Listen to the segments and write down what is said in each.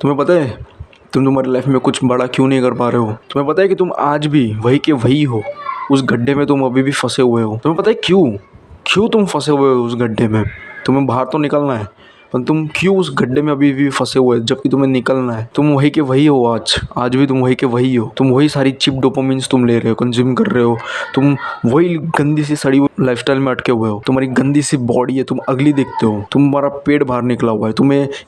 तुम्हें पता है तुम तुम्हारी लाइफ में कुछ बड़ा क्यों नहीं कर पा रहे हो? तुम्हें पता है कि तुम आज भी वही के वही हो, उस गड्ढे में तुम अभी भी फंसे हुए हो। तुम्हें पता है क्यों क्यों तुम फंसे हुए हो उस गड्ढे में? तुम्हें बाहर तो निकलना है, पर तुम क्यों उस गड्ढे में अभी भी फंसे हुए हो जबकि तुम्हें निकलना है? तुम वही के वही हो, आज आज भी तुम वही के वही हो। तुम वही सारी चिप डोपामिन्स तुम ले रहे हो, कंज्यूम कर रहे हो। तुम वही गंदी सी सड़ी हुई लाइफस्टाइल में अटके हुए हो। तुम्हारी गंदी सी बॉडी है, तुम अगली दिखते हो, तुम्हारा पेट बाहर निकला हुआ है,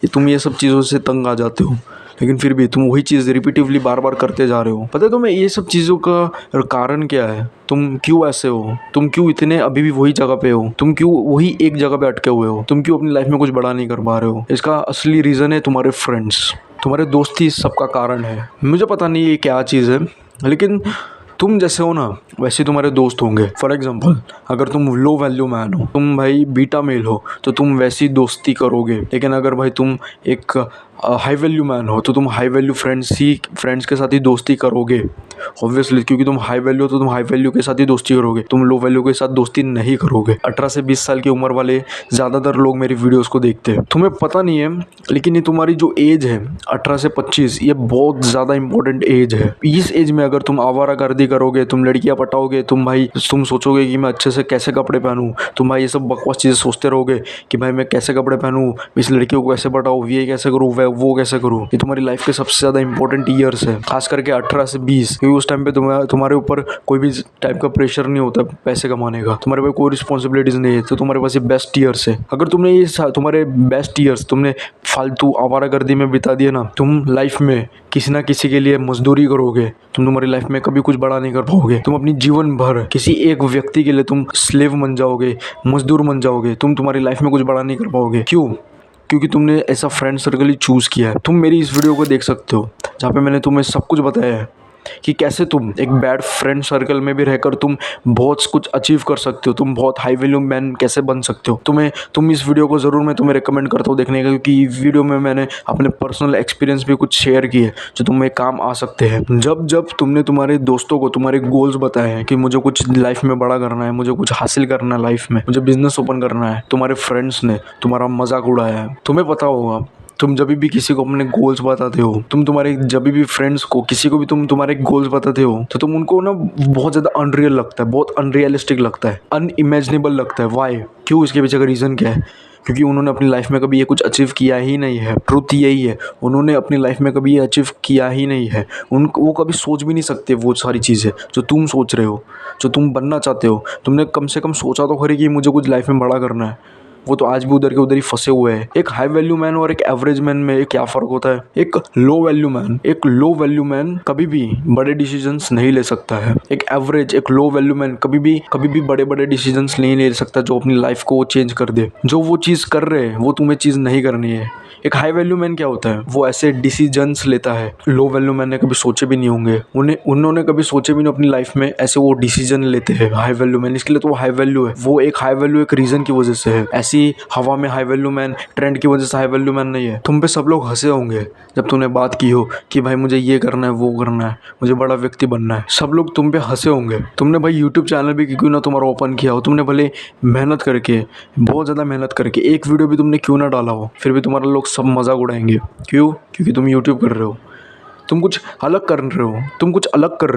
तुम ये सब चीज़ों से तंग आ जाते हो, लेकिन फिर भी तुम वही चीज़ रिपीटिवली बार बार करते जा रहे हो। पता है तुम्हें ये सब चीज़ों का कारण क्या है? तुम क्यों ऐसे हो? तुम क्यों इतने अभी भी वही जगह पे हो? तुम क्यों वही एक जगह पे अटके हुए हो? तुम क्यों अपनी लाइफ में कुछ बड़ा नहीं कर पा रहे हो? इसका असली रीज़न है तुम्हारे फ्रेंड्स, तुम्हारे दोस्ती इस सब का कारण है। मुझे पता नहीं ये क्या चीज़ है, लेकिन तुम जैसे हो ना वैसे तुम्हारे दोस्त होंगे। फॉर एग्जाम्पल, अगर तुम लो वैल्यू मैन हो, तुम भाई बीटा मेल हो, तो तुम वैसी दोस्ती करोगे। लेकिन अगर भाई तुम एक हाई वैल्यू मैन हो तो तुम हाई वैल्यू फ्रेंड्स के साथ ही दोस्ती करोगे ऑब्वियसली, क्योंकि तुम हाई वैल्यू हो तो तुम हाई वैल्यू के साथ ही दोस्ती करोगे। तुम लो वैल्यू के साथ दोस्ती नहीं करोगे। 18 से 20 साल की उम्र वाले ज़्यादातर लोग मेरी वीडियोस को देखते हैं। तुम्हें पता नहीं है, लेकिन ये तुम्हारी जो एज है 18 से 25, ये बहुत ज़्यादा इंपॉर्टेंट एज है। इस एज में अगर तुम आवारागर्दी करोगे, तुम लड़कियां पटाओगे, तुम सोचोगे कि मैं अच्छे से कैसे कपड़े पहनूं, तुम भाई ये सब बकवास चीज़ें सोचते रहोगे कि भाई मैं कैसे कपड़े पहनूं, इस लड़कियों को कैसे पटाऊं, ये कैसे करूँ, वो कैसे करूँ। ये तुम्हारी लाइफ के सबसे ज़्यादा इंपॉर्टेंट ईयर्स है, खास करके 18 से 20, क्योंकि उस टाइम पे तुम्हारे ऊपर कोई भी टाइप का प्रेशर नहीं होता पैसे कमाने का, तुम्हारे पास कोई रिस्पॉन्सिबिलिटीज नहीं है, तो तुम्हारे पास ये बेस्ट ईयर्स है। अगर तुम्हारे बेस्ट ईयर्स तुमने फालतू आवारागर्दी में बिता दिए ना, तुम लाइफ में किसी ना किसी के लिए मजदूरी करोगे, तुम्हारी लाइफ में कभी कुछ बड़ा नहीं कर पाओगे। तुम अपनी जीवन भर किसी एक व्यक्ति के लिए तुम स्लेव बन जाओगे, मजदूर बन जाओगे। तुम्हारी लाइफ में कुछ बड़ा नहीं कर पाओगे। क्यों? क्योंकि तुमने ऐसा फ्रेंड सर्कल ही चूज़ किया है। तुम मेरी इस वीडियो को देख सकते हो जहाँ पे मैंने तुम्हें सब कुछ बताया है कि कैसे तुम एक बैड फ्रेंड सर्कल में भी रहकर तुम बहुत कुछ अचीव कर सकते हो, तुम बहुत हाई वैल्यू मैन कैसे बन सकते हो। तुम इस वीडियो को ज़रूर मैं तुम्हें रिकमेंड करता हूँ देखने का, क्योंकि इस वीडियो में मैंने अपने पर्सनल एक्सपीरियंस भी कुछ शेयर किए जो तुम्हें काम आ सकते हैं। जब जब तुमने तुम्हारे दोस्तों को तुम्हारे गोल्स बताए हैं कि मुझे कुछ लाइफ में बड़ा करना है, मुझे कुछ हासिल करना है लाइफ में, मुझे बिजनेस ओपन करना है, तुम्हारे फ्रेंड्स ने तुम्हारा मजाक उड़ाया है। तुम्हें पता होगा, तुम जब भी किसी को अपने गोल्स बताते हो, तुम्हारे जब भी फ्रेंड्स को, किसी को भी तुम्हारे गोल्स बताते हो, तो तुम उनको ना बहुत ज़्यादा अनरियल लगता है, बहुत अनरियलिस्टिक लगता है, अनइमेजिनेबल लगता है। वाई? क्यों? इसके पीछे का रीज़न क्या है? क्योंकि उन्होंने अपनी लाइफ में कभी ये कुछ अचीव किया ही नहीं है। ट्रुथ यही है, उन्होंने अपनी लाइफ में कभी ये अचीव किया ही नहीं है। वो कभी सोच भी नहीं सकते वो सारी चीज़ें जो तुम सोच रहे हो, जो तुम बनना चाहते हो। तुमने कम से कम सोचा तो खरी कि मुझे कुछ लाइफ में बड़ा करना है। वो तो आज भी उधर के उधर ही फंसे हुए हैं। एक हाई वैल्यू मैन और एक एवरेज मैन में क्या फ़र्क होता है? एक लो वैल्यू मैन कभी भी बड़े डिसीजंस नहीं ले सकता है। एक लो वैल्यू मैन कभी भी बड़े बड़े डिसीजंस नहीं ले सकता जो अपनी लाइफ को चेंज कर दे। जो वो चीज़ कर रहे हैं वो तुम्हें चीज़ नहीं करनी है। एक हाई वैल्यू मैन क्या होता है? वो ऐसे डिसीजंस लेता है। लो वैल्यू मैन ने कभी सोचे भी नहीं होंगे, उन्होंने कभी सोचे भी नहीं अपनी लाइफ में, ऐसे वो डिसीजन लेते हैं हाई वैल्यू मैन। इसके लिए तो वो हाई वैल्यू है। वो एक हाई वैल्यू एक रीज़न की वजह से है। ऐसी हवा में हाई वैल्यू मैन, ट्रेंड की वजह से हाई वैल्यू मैन नहीं है। तुम पे सब लोग हंसे होंगे जब तुमने बात की हो कि भाई मुझे ये करना है, वो करना है, मुझे बड़ा व्यक्ति बनना है। सब लोग तुम पे हंसे होंगे। तुमने भाई यूट्यूब चैनल भी क्यों ना तुम्हारा ओपन किया हो, तुमने भले मेहनत करके, बहुत ज़्यादा मेहनत करके एक वीडियो भी तुमने क्यों ना डाला हो, फिर भी तुम्हारा लोग सब मजाक उड़ाएंगे। क्यों? क्योंकि तुम यूट्यूब कर रहे हो, तुम कुछ अलग कर रहे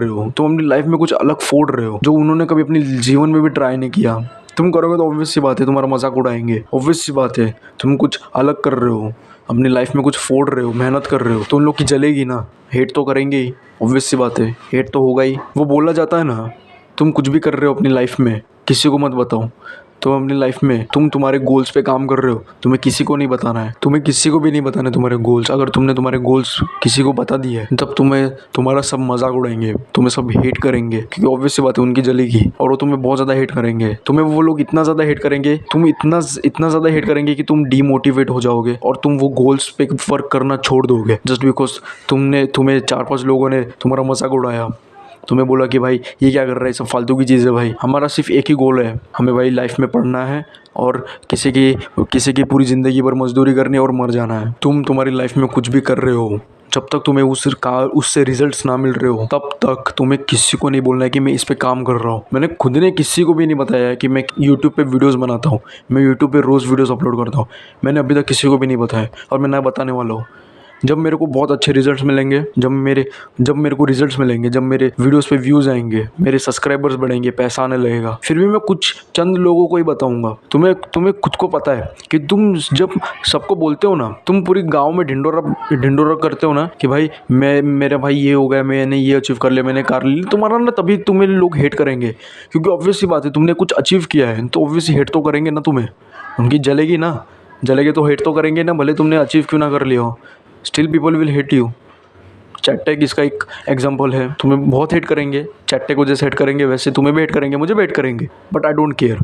हो, तुम अपनी लाइफ में कुछ अलग फोड़ रहे हो जो उन्होंने कभी अपने जीवन में भी ट्राई नहीं किया। तुम करोगे तो ऑब्वियस सी बात है तुम्हारा मजाक उड़ाएंगे। ऑब्वियस सी बात है, तुम कुछ अलग कर रहे हो, अपनी लाइफ में कुछ फोड़ रहे हो, मेहनत कर रहे हो, तो उन लोग की जलेगी ना, हेट तो करेंगे ही। ऑब्वियस सी बात है, हेट तो होगा ही। वो बोला जाता है ना, तुम कुछ भी कर रहे हो अपनी लाइफ में किसी को मत बताओ। तुम अपनी लाइफ में तुम्हारे गोल्स पे काम कर रहे हो, तुम्हें किसी को नहीं बताना है, तुम्हें किसी को भी नहीं बताना तुम्हारे गोल्स। अगर तुमने तुम्हारे गोल्स किसी को बता दिए तब तुम्हारा सब मजाक उड़ाएंगे, तुम्हें सब हेट करेंगे, क्योंकि ऑब्वियस सी बात है उनकी जलेगी और वो तुम्हें बहुत ज़्यादा हेट करेंगे। तुम्हें वो लोग इतना ज़्यादा हेट करेंगे, तुम इतना ज़्यादा हेट करेंगे कि तुम डीमोटिवेट हो जाओगे और तुम वो गोल्स पे वर्क करना छोड़ दोगे जस्ट बिकॉज तुम्हें 4-5 लोगों ने तुम्हारा मजाक उड़ाया। तुम्हें बोला कि भाई ये क्या कर रहा है, सब फालतू की चीज़ है। भाई हमारा सिर्फ एक ही गोल है, हमें भाई लाइफ में पढ़ना है और किसी की पूरी ज़िंदगी भर मजदूरी करनी है और मर जाना है। तुम्हारी लाइफ में कुछ भी कर रहे हो, जब तक तुम्हें उससे रिजल्ट्स ना मिल रहे हो तब तक तुम्हें किसी को नहीं बोलना है कि मैं इस पे काम कर रहा हूँ। मैंने खुद ने किसी को भी नहीं बताया है कि मैं यूट्यूब पे वीडियोस बनाता हूँ, मैं यूट्यूब पे रोज़ वीडियोस अपलोड करता हूँ। मैंने अभी तक किसी को भी नहीं बताया और मैं ना बताने वाला हूँ। जब मेरे को बहुत अच्छे रिजल्ट्स मिलेंगे, जब मेरे को रिजल्ट्स मिलेंगे, जब मेरे वीडियोस पे व्यूज़ आएंगे, मेरे सब्सक्राइबर्स बढ़ेंगे, पैसा आने लगेगा, फिर भी मैं कुछ चंद लोगों को ही बताऊंगा। तुम्हें खुद को पता है कि तुम जब सबको बोलते हो ना, तुम पूरी गाँव में ढिंडोरा करते हो ना कि भाई मेरा भाई ये हो गया, मैंने ये अचीव कर लिया, मैंने कार ली, तुम्हारा ना तभी तुम्हें लोग हेट करेंगे। क्योंकि ऑब्वियस सी बात है, तुमने कुछ अचीव किया है तो ऑब्वियसली हेट तो करेंगे ना तुम्हें। उनकी जलेगी ना, जलेगी तो हेट तो करेंगे ना, भले तुमने अचीव क्यों ना कर लिया हो, still people will hate you. Chat इसका एक एग्जांपल है। तुम्हें बहुत हेट करेंगे, चैट को जैसे हेट करेंगे वैसे तुम्हें भी हेट करेंगे, मुझे भी हेट करेंगे, बट आई डोंट केयर।